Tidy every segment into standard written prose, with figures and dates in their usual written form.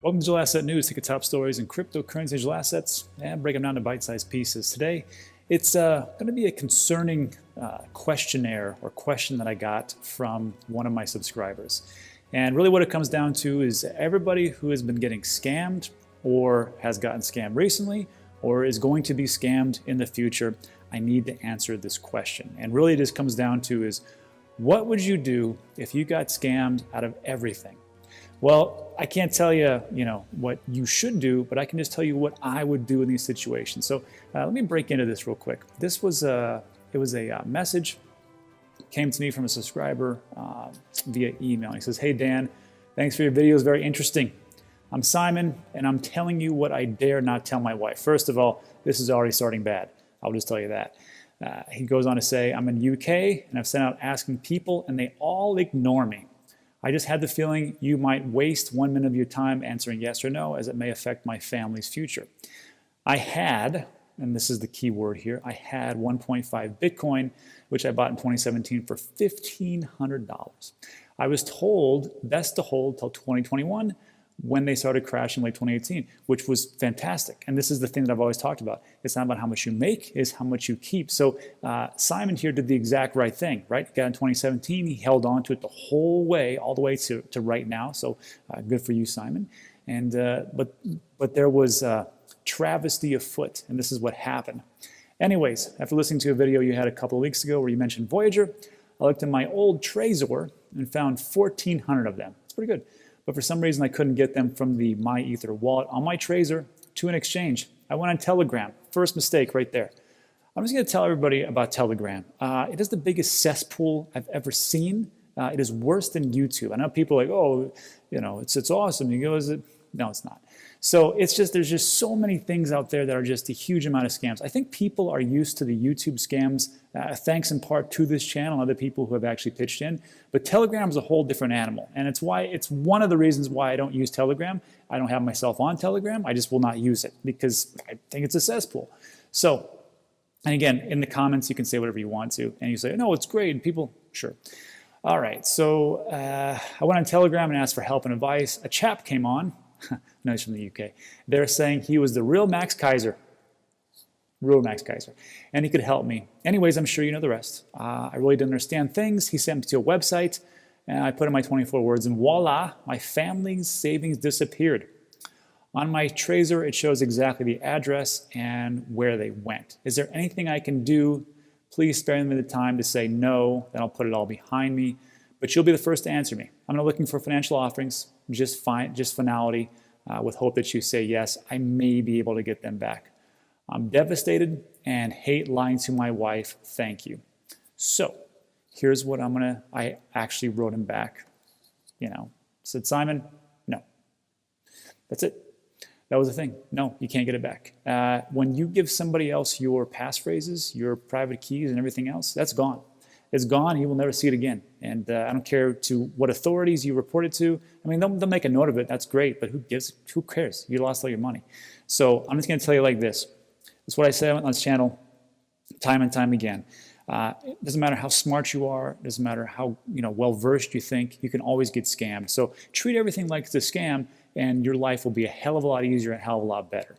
Welcome to Digital Asset News. Take the top stories in cryptocurrency digital assets and break them down to bite-sized pieces. Today, it's going to be a concerning questionnaire or question that I got from one of my subscribers. And really what it comes down to is everybody who has been getting scammed or has gotten scammed recently or is going to be scammed in the future, I need to answer this question. And really it just comes down to is, what would you do if you got scammed out of everything? Well, I can't tell you, what you should do, but I can just tell you what I would do in these situations. So let me break into this real quick. This was a message came to me from a subscriber via email. He says, "Hey Dan, thanks for your videos, very interesting. I'm Simon, and I'm telling you what I dare not tell my wife." First of all, this is already starting bad. I'll just tell you that. He goes on to say, "I'm in the UK, and I've sent out asking people, and they all ignore me. I just had the feeling you might waste 1 minute of your time answering yes or no, as it may affect my family's future. I had," and this is the key word here, "I had 1.5 Bitcoin, which I bought in 2017 for $1,500. I was told best to hold till 2021 when they started crashing late 2018, which was fantastic. And this is the thing that I've always talked about. It's not about how much you make, it's how much you keep." So Simon here did the exact right thing, right? He got in 2017, he held on to it the whole way, all the way to right now. So good for you, Simon. And but there was travesty afoot, and this is what happened. Anyways, after listening to a video you had a couple of weeks ago where you mentioned Voyager, I looked in my old Trezor and found 1,400 of them. It's pretty good. But for some reason, I couldn't get them from the MyEther wallet on my Trezor to an exchange. I went on Telegram. First mistake right there. I'm just going to tell everybody about Telegram. It is the biggest cesspool I've ever seen. It is worse than YouTube. I know people are like, "Oh, it's awesome." You go, "Is it?" No, it's not. So there's just so many things out there that are just a huge amount of scams. I think people are used to the YouTube scams, thanks in part to this channel and other people who have actually pitched in. But Telegram is a whole different animal. And it's one of the reasons why I don't use Telegram. I don't have myself on Telegram. I just will not use it because I think it's a cesspool. So, and again, in the comments, you can say whatever you want to. And you say, "No, it's great." And people, sure. All right, so I went on Telegram and asked for help and advice. A chap came on. No, he's from the UK. They're saying he was the real Max Kaiser. Real Max Kaiser. And he could help me. Anyways, I'm sure you know the rest. I really didn't understand things. He sent me to a website, and I put in my 24 words, and voila, my family's savings disappeared. On my Trezor, it shows exactly the address and where they went. Is there anything I can do? Please spare me the time to say no, then I'll put it all behind me. But you'll be the first to answer me. I'm not looking for financial offerings, just finality, with hope that you say yes. I may be able to get them back. I'm devastated and hate lying to my wife. Thank you. So here's what I actually wrote him back. Said, "Simon, no." That's it. That was the thing. No, you can't get it back. When you give somebody else your passphrases, your private keys and everything else, that's gone. It's gone. You will never see it again. And I don't care to what authorities you report it to. I mean, they'll make a note of it. That's great. But who cares? You lost all your money. So I'm just going to tell you like this. That's what I say on this channel time and time again. It doesn't matter how smart you are. It doesn't matter how well-versed you think. You can always get scammed. So treat everything like it's a scam, and your life will be a hell of a lot easier and a hell of a lot better.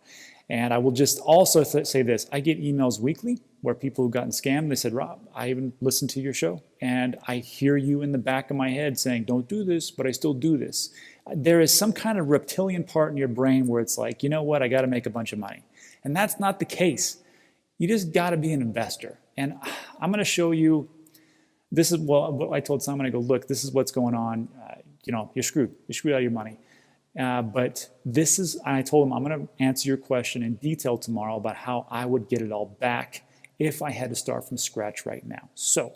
And I will just also say this. I get emails weekly where people who've gotten scammed, they said, "Rob, I even listened to your show, and I hear you in the back of my head saying, 'Don't do this,' but I still do this." There is some kind of reptilian part in your brain where it's like, "You know what, I got to make a bunch of money." And that's not the case. You just got to be an investor. And I'm going to show you, this is what I told Simon. I go, "Look, this is what's going on. You're screwed. You're screwed out of your money." But I told him, I'm going to answer your question in detail tomorrow about how I would get it all back if I had to start from scratch right now. So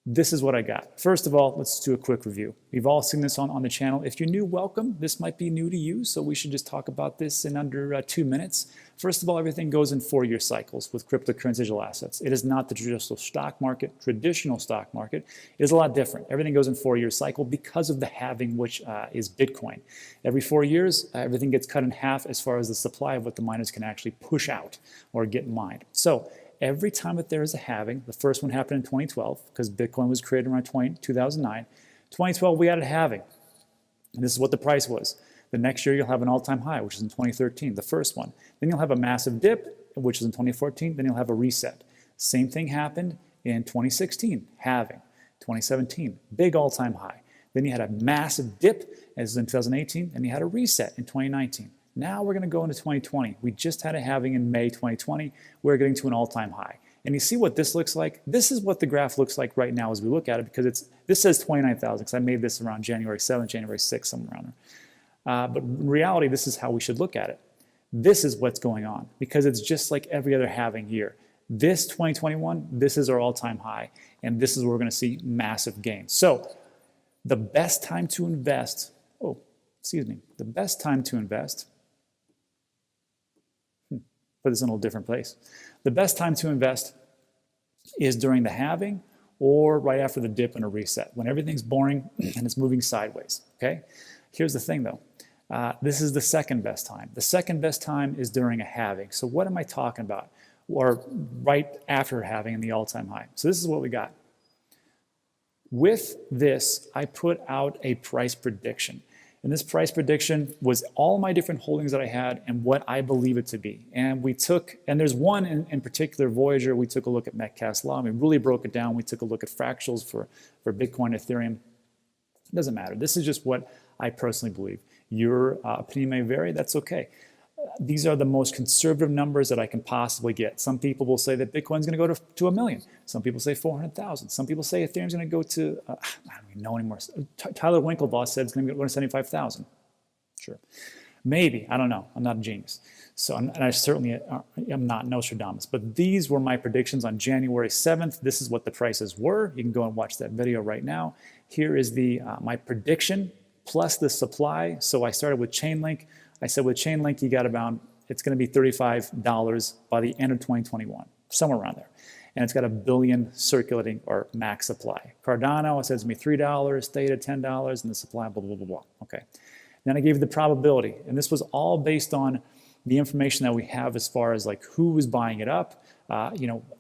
this is what I got. First of all, let's do a quick review. We've all seen this on the channel. If you're new, welcome. This might be new to you, so we should just talk about this in under 2 minutes. First of all, everything goes in 4-year cycles with cryptocurrency digital assets. It is not the traditional stock market. It is a lot different. Everything goes in 4-year cycle because of the halving, which is Bitcoin. Every 4 years, everything gets cut in half as far as the supply of what the miners can actually push out or get mined. So every time that there is a halving, the first one happened in 2012 because Bitcoin was created around 2009. 2012, we had a halving. And this is what the price was. The next year, you'll have an all-time high, which is in 2013, the first one. Then you'll have a massive dip, which is in 2014. Then you'll have a reset. Same thing happened in 2016, halving. 2017, big all-time high. Then you had a massive dip, as in 2018, and you had a reset in 2019. Now we're going to go into 2020. We just had a halving in May 2020. We're getting to an all-time high. And you see what this looks like? This is what the graph looks like right now as we look at it, because this says 29,000, because I made this around January 7th, January 6th, somewhere around there. But in reality, this is how we should look at it. This is what's going on, because it's just like every other halving year. This 2021, this is our all-time high, and this is where we're going to see massive gains. So the best time to invest, the best time to invest, put this in a little different place. The best time to invest is during the halving or right after the dip and a reset, when everything's boring and it's moving sideways, okay? Here's the thing though. This is the second best time. The second best time is during a halving. So what am I talking about? Or right after halving in the all-time high. So this is what we got. With this, I put out a price prediction. And this price prediction was all my different holdings that I had and what I believe it to be. And we took, and there's one in particular, Voyager, we took a look at Metcalfe's law, and we really broke it down. We took a look at fractals for Bitcoin, Ethereum. It doesn't matter. This is just what I personally believe. Your opinion may vary, that's okay. These are the most conservative numbers that I can possibly get. Some people will say that Bitcoin's going to go to 1 million. Some people say 400,000. Some people say Ethereum's going to go to, I don't even know anymore. Tyler Winklevoss said it's going to go to 75,000. Sure. Maybe. I don't know. I'm not a genius. So, and I certainly am not Nostradamus. But these were my predictions on January 7th. This is what the prices were. You can go and watch that video right now. Here is my prediction plus the supply. So I started with Chainlink. I said with Chainlink, you got about, it's going to be $35 by the end of 2021, somewhere around there. And it's got 1 billion circulating or max supply. Cardano, it says to me $3, Theta $10, and the supply, blah, blah, blah, blah. Okay. Then I gave you the probability. And this was all based on the information that we have as far as like who is buying it up,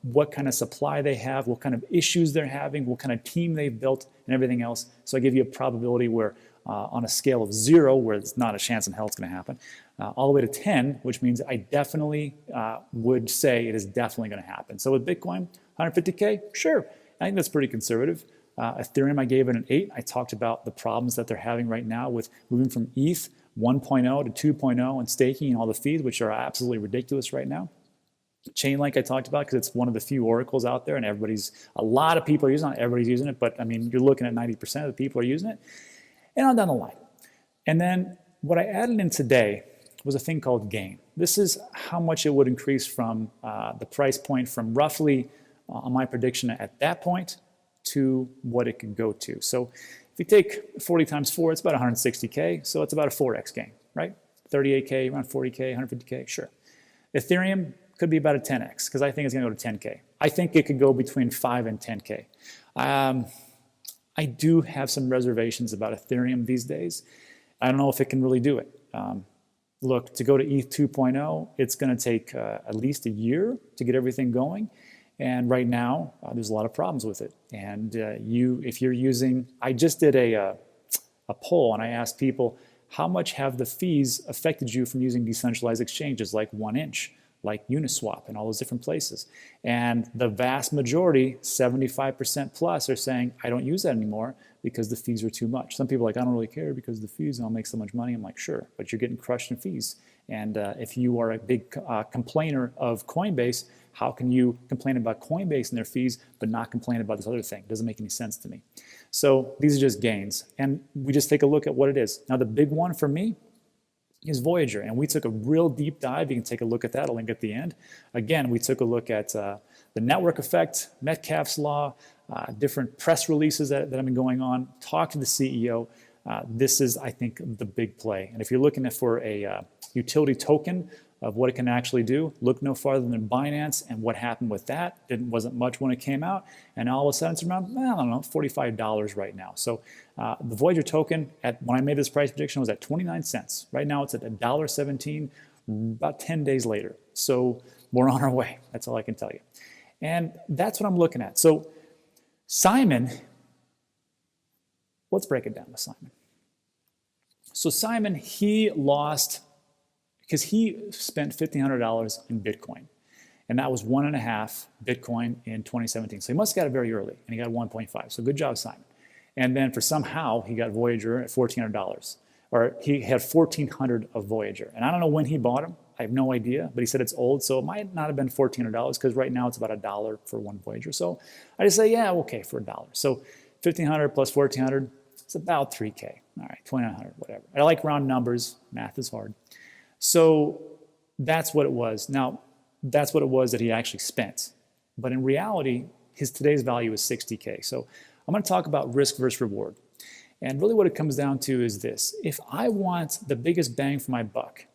what kind of supply they have, what kind of issues they're having, what kind of team they've built, and everything else. So I give you a probability where on a scale of 0, where it's not a chance in hell it's going to happen, all the way to 10, which means I definitely would say it is definitely going to happen. So with Bitcoin, 150K, sure. I think that's pretty conservative. Ethereum, I gave it an 8. I talked about the problems that they're having right now with moving from ETH 1.0 to 2.0 and staking and all the fees, which are absolutely ridiculous right now. Chainlink I talked about because it's one of the few oracles out there, and a lot of people are using it. Not everybody's using it, but I mean, you're looking at 90% of the people are using it. And on down the line. And then what I added in today was a thing called gain. This is how much it would increase from the price point from roughly, on my prediction at that point, to what it could go to. So if you take 40 times 4, it's about 160K. So it's about a 4x gain, right? 38K, around 40K, 150K, sure. Ethereum could be about a 10x because I think it's going to go to 10K. I think it could go between 5 and 10K. I do have some reservations about Ethereum these days. I don't know if it can really do it. Look, to go to ETH 2.0, it's going to take at least a year to get everything going. And right now, there's a lot of problems with it. And if you're using, I just did a poll and I asked people, how much have the fees affected you from using decentralized exchanges like 1inch, like Uniswap and all those different places? And the vast majority, 75% plus, are saying, I don't use that anymore because the fees are too much. Some people are like, I don't really care because the fees, I'll make so much money. I'm like, sure, but you're getting crushed in fees. And if you are a big complainer of Coinbase, how can you complain about Coinbase and their fees, but not complain about this other thing? It doesn't make any sense to me. So these are just gains. And we just take a look at what it is. Now, the big one for me is Voyager. And we took a real deep dive. You can take a look at that. I'll link at the end. Again, we took a look at the network effect, Metcalfe's law, different press releases that have been going on, talk to the CEO. This is, I think, the big play. And if you're looking for a utility token of what it can actually do, look no farther than Binance and what happened with that. It wasn't much when it came out. And all of a sudden it's around, I don't know, $45 right now. So the Voyager token, when I made this price prediction, was at 29 cents. Right now it's at $1.17, about 10 days later. So we're on our way. That's all I can tell you. And that's what I'm looking at. So Simon, let's break it down with Simon. So Simon, he lost because he spent $1,500 in Bitcoin. And that was 1.5 Bitcoin in 2017. So he must have got it very early, and he got 1.5. So good job, Simon. And then for somehow, he got Voyager at $1,400. Or he had 1,400 of Voyager. And I don't know when he bought them. I have no idea, but he said it's old, so it might not have been $1,400 because right now it's about $1 for one Voyager. So I just say, yeah, okay, for $1. So 1,500 plus 1,400, it's about 3K. All right, 2,900, whatever. I like round numbers. Math is hard. So that's what it was. Now, that's what it was that he actually spent. But in reality, his today's value is 60K. So I'm going to talk about risk versus reward. And really what it comes down to is this. If I want the biggest bang for my buck,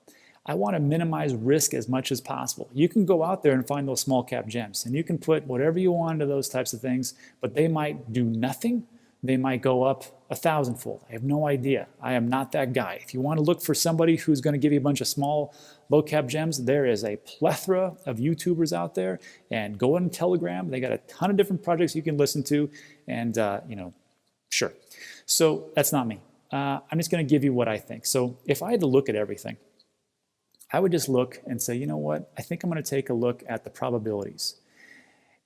I want to minimize risk as much as possible. You can go out there and find those small cap gems, and you can put whatever you want into those types of things, but they might do nothing. They might go up 1,000-fold. I have no idea. I am not that guy. If you want to look for somebody who's going to give you a bunch of small low cap gems, there is a plethora of YouTubers out there, and go on Telegram. They got a ton of different projects you can listen to, and sure. So that's not me. I'm just going to give you what I think. So if I had to look at everything, I would just look and say, you know what? I think I'm going to take a look at the probabilities.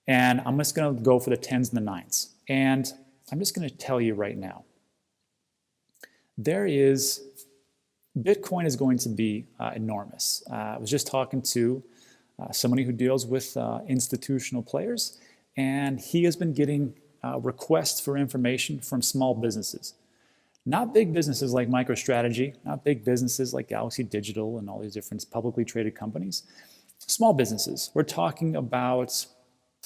And I'm just going to go for the 10s and the 9s. And I'm just going to tell you right now, Bitcoin is going to be enormous. I was just talking to somebody who deals with institutional players, and he has been getting requests for information from small businesses. Not big businesses like MicroStrategy, not big businesses like Galaxy Digital and all these different publicly traded companies. Small businesses. We're talking about,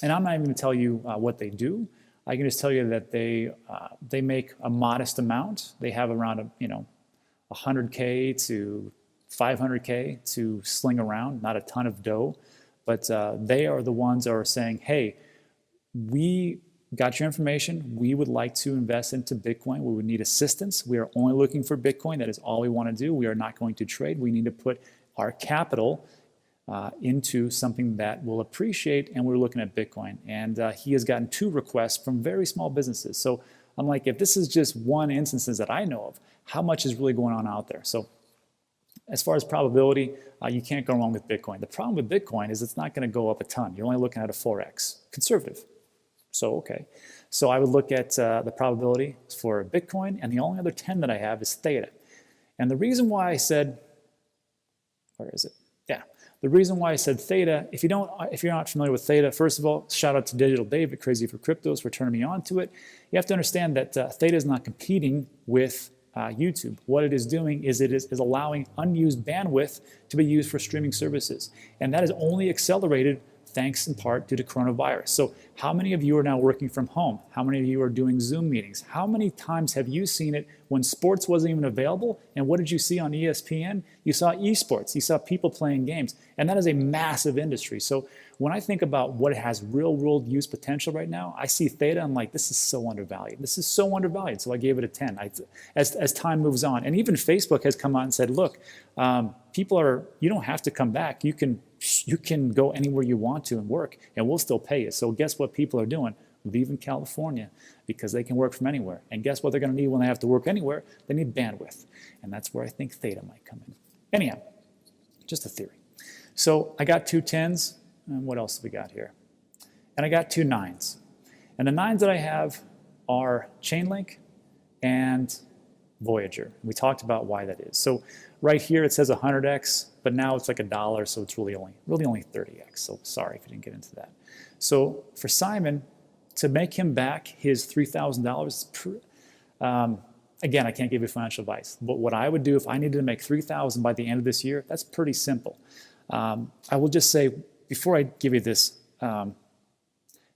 and I'm not even going to tell you what they do. I can just tell you that they make a modest amount. They have around 100K to 500K to sling around, not a ton of dough, but they are the ones that are saying, hey, we got your information. We would like to invest into Bitcoin. We would need assistance. We are only looking for Bitcoin. That is all we want to do. We are not going to trade. We need to put our capital into something that will appreciate, and we're looking at Bitcoin. And he has gotten 2 requests from very small businesses. So I'm like, if this is just one instance that I know of, how much is really going on out there? So as far as probability, you can't go wrong with Bitcoin. The problem with Bitcoin is it's not going to go up a ton. You're only looking at a 4x, conservative. So, okay. So I would look at the probability for Bitcoin, and the only other 10 that I have is Theta. And the reason why I said, where is it? Yeah. The reason why I said Theta, if you're not familiar with Theta, first of all, shout out to Digital Dave at Crazy for Cryptos for turning me on to it. You have to understand that Theta is not competing with YouTube. What it is doing is it is allowing unused bandwidth to be used for streaming services. And that is only accelerated thanks in part due to coronavirus. So how many of you are now working from home? How many of you are doing Zoom meetings? How many times have you seen it when sports wasn't even available? And what did you see on ESPN? You saw esports. You saw people playing games. And that is a massive industry. So when I think about what has real world use potential right now, I see Theta, I'm like, this is so undervalued. This is so undervalued. So I gave it a 10 as time moves on. And even Facebook has come out and said, look, you don't have to come back. You can go anywhere you want to and work, and we'll still pay you. So guess what people are doing? Leaving California because they can work from anywhere. And guess what they're going to need when they have to work anywhere? They need bandwidth. And that's where I think Theta might come in. Anyhow, just a theory. So I got 2 10s, and what else have we got here? And I got 2 9s. And the 9s that I have are Chainlink and Voyager. We talked about why that is. So right here it says 100x, but now it's like $1, so it's really only 30x. So sorry if I didn't get into that. So for Simon, to make him back his $3,000, again, I can't give you financial advice, but what I would do if I needed to make $3,000 by the end of this year, that's pretty simple. I will just say, before I give you this,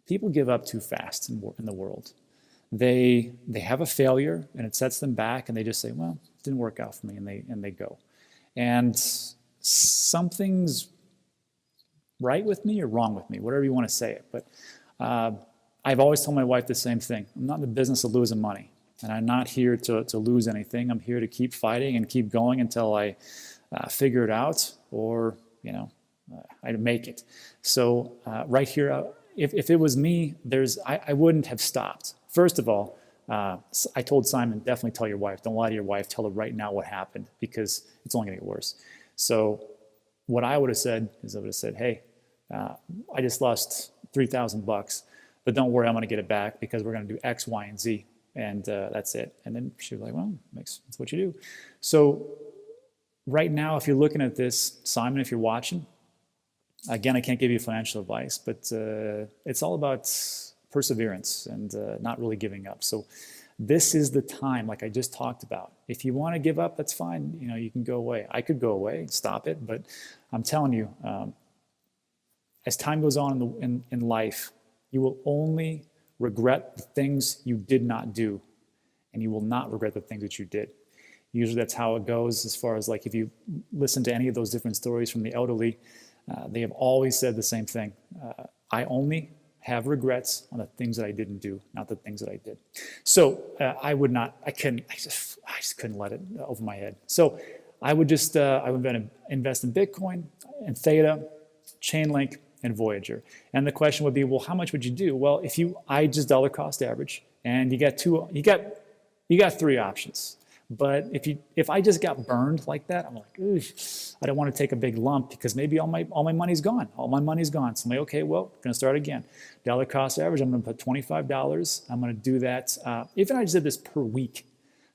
people give up too fast in the world. They have a failure and it sets them back, and they just say, well, it didn't work out for me, and they go. And something's right with me or wrong with me, whatever you want to say it. But I've always told my wife the same thing. I'm not in the business of losing money, and I'm not here to lose anything. I'm here to keep fighting and keep going until I figure it out, or I make it. So right here, if it was me, I wouldn't have stopped. First of all, I told Simon, definitely tell your wife. Don't lie to your wife. Tell her right now what happened, because it's only going to get worse. So what I would have said is I would have said, hey, I just lost $3,000, but don't worry, I'm going to get it back because we're going to do X, Y, and Z, and that's it. And then she was like, well, that's what you do. So right now, if you're looking at this, Simon, if you're watching, again, I can't give you financial advice, but it's all about perseverance and not really giving up. So this is the time, like I just talked about. If you want to give up, that's fine. You know, you can go away. I could go away and stop it, but I'm telling you, as time goes on in life, you will only regret the things you did not do, and you will not regret the things that you did. Usually that's how it goes, as far as like if you listen to any of those different stories from the elderly, they have always said the same thing. I only have regrets on the things that I didn't do, not the things that I did. So I just couldn't let it over my head. So I would just, I would invest in Bitcoin and Theta, Chainlink, and Voyager. And the question would be, well, how much would you do? Well, I just dollar cost average, and you got three options. But if I just got burned like that, I'm like, I don't want to take a big lump because maybe all my money's gone. All my money's gone. So I'm like, okay, well, I'm going to start again. Dollar cost average, I'm going to put $25. I'm going to do that. Even I just did this per week.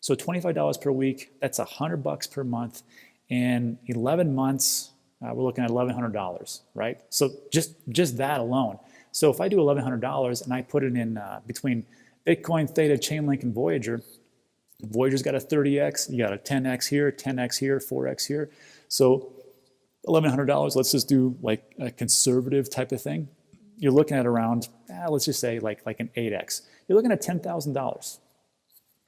So $25 per week, that's $100 per month. In 11 months, we're looking at $1,100, right? So just that alone. So if I do $1,100 and I put it in between Bitcoin, Theta, Chainlink, and Voyager, Voyager's got a 30x, you got a 10x here, 10x here, 4x here. So $1,100, let's just do like a conservative type of thing. You're looking at around, let's just say like an 8x. You're looking at $10,000.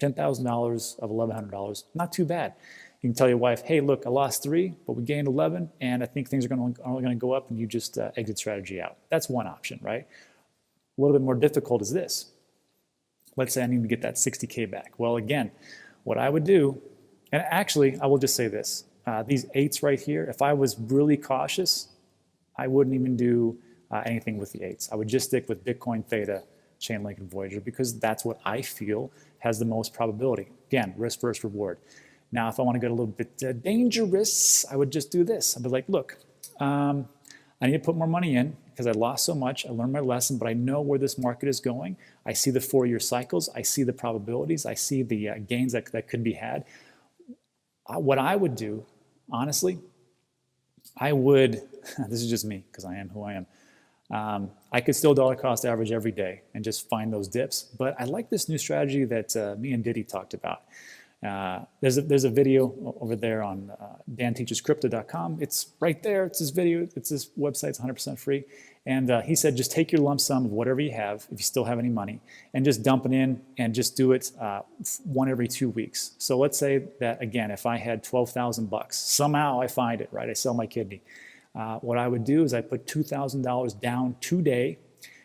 $10,000 of $1,100, not too bad. You can tell your wife, hey, look, I lost 3, but we gained 11, and I think things are only going to go up, and you just exit strategy out. That's one option, right? A little bit more difficult is this. Let's say I need to get that 60K back. Well, again, what I would do, and actually, I will just say this. These 8s right here, if I was really cautious, I wouldn't even do anything with the 8s. I would just stick with Bitcoin, Theta, Chainlink, and Voyager, because that's what I feel has the most probability. Again, risk versus reward. Now, if I want to get a little bit dangerous, I would just do this. I'd be like, look, I need to put more money in because I lost so much. I learned my lesson, but I know where this market is going. I see the 4-year cycles. I see the probabilities. I see the gains that could be had. What I would do, honestly, I would, this is just me because I am who I am. I could still dollar cost average every day and just find those dips. But I like this new strategy that me and Diddy talked about. There's a video over there on danteachescrypto.com. It's right there. It's this video. It's this website. It's 100% free. And he said, just take your lump sum of whatever you have, if you still have any money, and just dump it in and just do it one every 2 weeks. So let's say that, again, if I had $12,000, somehow I find it, right? I sell my kidney. What I would do is I put $2,000 down today,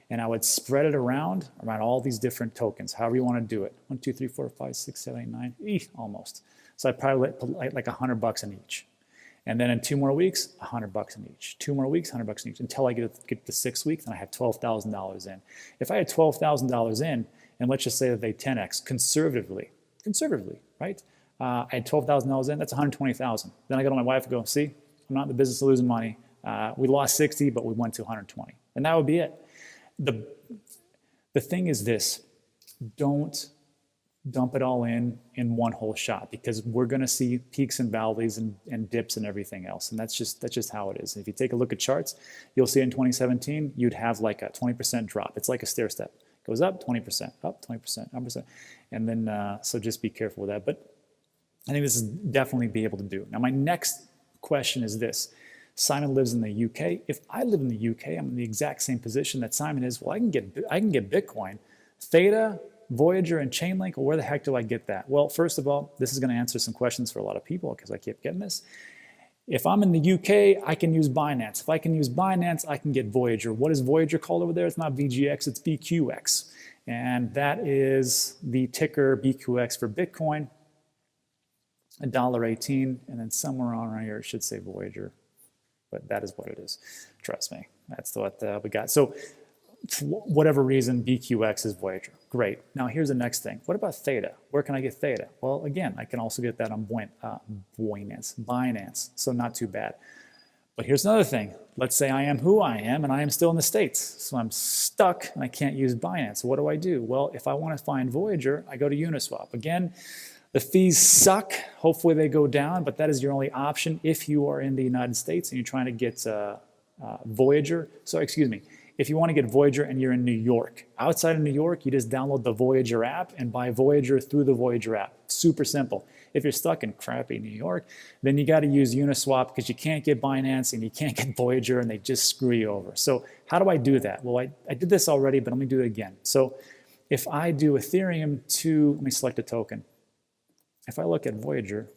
and I would spread it around all these different tokens, however you want to do it. 1, 2, 3, 4, 5, 6, 7, 8, 9, almost. So I'd probably put like $100 in each. And then in 2 more weeks, $100 in each. 2 more weeks, $100 in each, until I get to 6 weeks, and I have $12,000 in. If I had $12,000 in, and let's just say that they 10x conservatively, right? I had $12,000 in, that's $120,000. Then I go to my wife and go, see, I'm not in the business of losing money. We lost 60, but we went to 120. And that would be it. The thing is this, don't dump it all in one whole shot, because we're going to see peaks and valleys and dips and everything else. And that's just how it is. And if you take a look at charts, you'll see in 2017, you'd have like a 20% drop. It's like a stair step. Goes up 20%, up 20%, 100%. And then, so just be careful with that. But I think this is definitely be able to do. Now, my next question is this. Simon lives in the UK. If I live in the UK, I'm in the exact same position that Simon is. Well, I can get Bitcoin, Theta, Voyager, and Chainlink. Well, where the heck do I get that? Well, first of all, this is going to answer some questions for a lot of people because I keep getting this. If I'm in the UK, I can use Binance. If I can use Binance, I can get Voyager. What is Voyager called over there? It's not VGX, it's BQX. And that is the ticker BQX for Bitcoin, $1.18, and then somewhere on right here it should say Voyager. But that is what it is. Trust me. That's what we got. So for whatever reason, BQX is Voyager. Great. Now here's the next thing. What about Theta? Where can I get Theta? Well, again, I can also get that on Binance, so not too bad. But here's another thing. Let's say I am who I am, and I am still in the States. So I'm stuck, and I can't use Binance. So what do? Well, if I want to find Voyager, I go to Uniswap. Again, the fees suck. Hopefully they go down, but that is your only option if you are in the United States and you're trying to get Voyager. So excuse me. If you want to get Voyager and you're in New York, outside of New York, you just download the Voyager app and buy Voyager through the Voyager app. Super simple. If you're stuck in crappy New York, then you got to use Uniswap because you can't get Binance and you can't get Voyager and they just screw you over. So how do I do that? Well, I did this already, but let me do it again. So if I do Ethereum to, let me select a token. If I look at Voyager,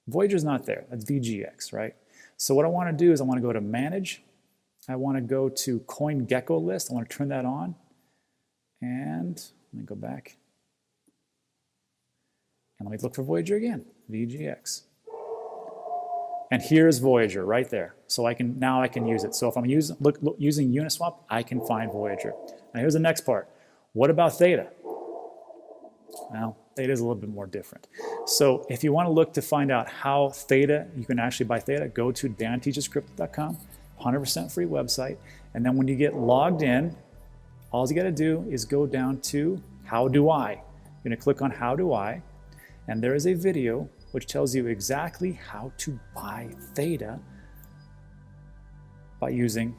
Voyager's not there. That's VGX, right? So what I want to do is I want to go to Manage. I want to go to CoinGecko list. I want to turn that on. And let me go back. And let me look for Voyager again, VGX. And here's Voyager right there. So now I can use it. So if I'm using Uniswap, I can find Voyager. Now here's the next part. What about Theta? Well, Theta is a little bit more different. So if you want to look to find out how Theta, you can actually buy Theta, go to danteachescrypto.com. 100% free website. And then when you get logged in, all you got to do is go down to How Do I? You're going to click on How Do I? And there is a video which tells you exactly how to buy Theta by using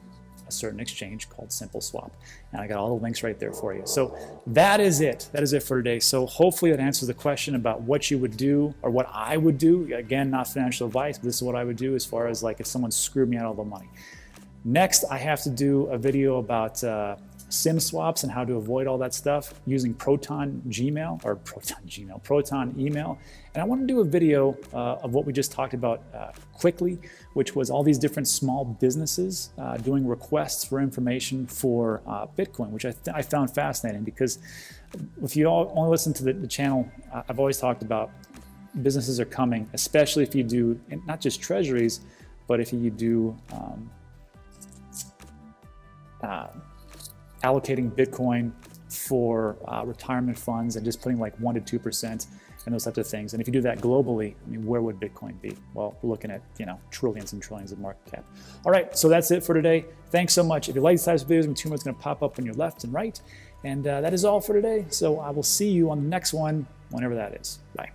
a certain exchange called SimpleSwap. And I got all the links right there for you. So that is it. That is it for today. So hopefully that answers the question about what you would do or what I would do. Again, not financial advice, but this is what I would do as far as like if someone screwed me out of all the money. Next, I have to do a video about SIM swaps and how to avoid all that stuff using Proton email. And I want to do a video of what we just talked about quickly, which was all these different small businesses doing requests for information for Bitcoin, which I found fascinating because if you all only listen to the channel, I've always talked about businesses are coming, especially if you do not just treasuries, but if you do allocating Bitcoin for retirement funds and just putting like 1% to 2% and those types of things. And if you do that globally, I mean, where would Bitcoin be? Well, we're looking at, trillions and trillions of market cap. All right, so that's it for today. Thanks so much. If you like these types of videos, Matuma is going to pop up on your left and right. And that is all for today. So I will see you on the next one, whenever that is. Bye.